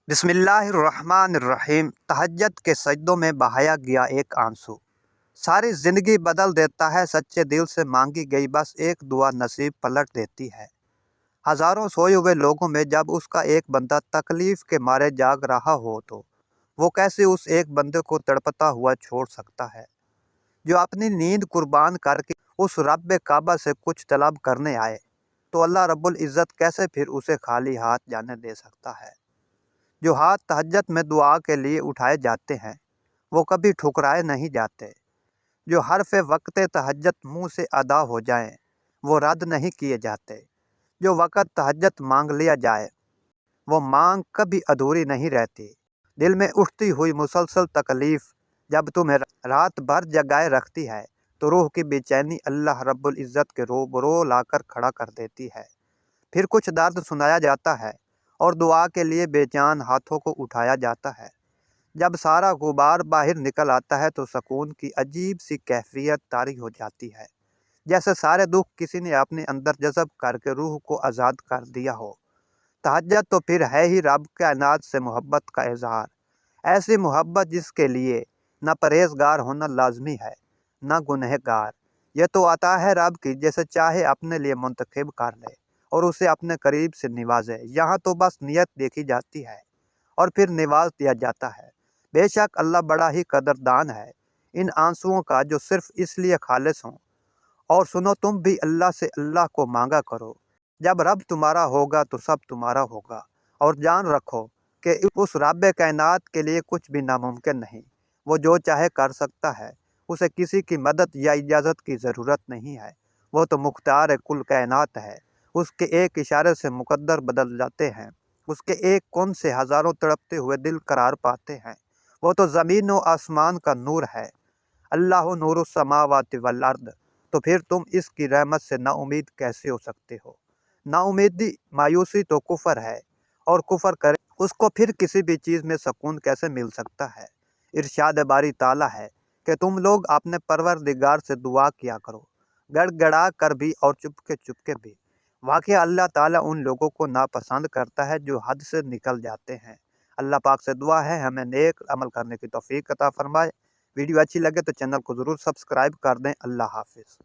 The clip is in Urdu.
بسم اللہ الرحمن الرحیم۔ تہجد کے سجدوں میں بہایا گیا ایک آنسو ساری زندگی بدل دیتا ہے۔ سچے دل سے مانگی گئی بس ایک دعا نصیب پلٹ دیتی ہے۔ ہزاروں سوئے ہوئے لوگوں میں جب اس کا ایک بندہ تکلیف کے مارے جاگ رہا ہو تو وہ کیسے اس ایک بندے کو تڑپتا ہوا چھوڑ سکتا ہے، جو اپنی نیند قربان کر کے اس رب کعبہ سے کچھ طلب کرنے آئے تو اللہ رب العزت کیسے پھر اسے خالی ہاتھ جانے دے سکتا ہے۔ جو ہاتھ تہجد میں دعا کے لیے اٹھائے جاتے ہیں وہ کبھی ٹھکرائے نہیں جاتے۔ جو حرف وقت تہجد منہ سے ادا ہو جائیں وہ رد نہیں کیے جاتے۔ جو وقت تہجد مانگ لیا جائے وہ مانگ کبھی ادھوری نہیں رہتی۔ دل میں اٹھتی ہوئی مسلسل تکلیف جب تمہیں رات بھر جگائے رکھتی ہے تو روح کی بے چینی اللہ رب العزت کے روبرو لا کر کھڑا کر دیتی ہے۔ پھر کچھ درد سنایا جاتا ہے اور دعا کے لیے بے جان ہاتھوں کو اٹھایا جاتا ہے۔ جب سارا غبار باہر نکل آتا ہے تو سکون کی عجیب سی کیفیت طاری ہو جاتی ہے، جیسے سارے دکھ کسی نے اپنے اندر جذب کر کے روح کو آزاد کر دیا ہو۔ تہجد تو پھر ہے ہی رب کائنات سے محبت کا اظہار، ایسی محبت جس کے لیے نہ پرہیزگار ہونا لازمی ہے نہ گنہگار۔ یہ تو عطا ہے رب کی، جیسے چاہے اپنے لیے منتخب کر لے اور اسے اپنے قریب سے نوازے۔ یہاں تو بس نیت دیکھی جاتی ہے اور پھر نواز دیا جاتا ہے۔ بے شک اللہ بڑا ہی قدردان ہے ان آنسوؤں کا جو صرف اس لیے خالص ہوں۔ اور سنو تم بھی اللہ سے اللہ کو مانگا کرو، جب رب تمہارا ہوگا تو سب تمہارا ہوگا۔ اور جان رکھو کہ اس رب کائنات کے لیے کچھ بھی ناممکن نہیں، وہ جو چاہے کر سکتا ہے، اسے کسی کی مدد یا اجازت کی ضرورت نہیں ہے۔ وہ تو مختار کل کائنات ہے، اس کے ایک اشارے سے مقدر بدل جاتے ہیں، اس کے ایک کون سے ہزاروں تڑپتے ہوئے دل قرار پاتے ہیں۔ وہ تو زمین و آسمان کا نور ہے، اللہ نور السماوات والارض۔ تو پھر تم اس کی رحمت سے نا امید کیسے ہو سکتے ہو؟ نا امیدی مایوسی تو کفر ہے، اور کفر کرے اس کو پھر کسی بھی چیز میں سکون کیسے مل سکتا ہے؟ ارشاد باری تعالیٰ ہے کہ تم لوگ اپنے پروردگار سے دعا کیا کرو، گڑ گڑا کر بھی اور چپ کے بھی۔ واقعہ اللہ تعالیٰ ان لوگوں کو ناپسند کرتا ہے جو حد سے نکل جاتے ہیں۔ اللہ پاک سے دعا ہے ہمیں نیک عمل کرنے کی توفیق عطا فرمائے۔ ویڈیو اچھی لگے تو چینل کو ضرور سبسکرائب کر دیں۔ اللہ حافظ۔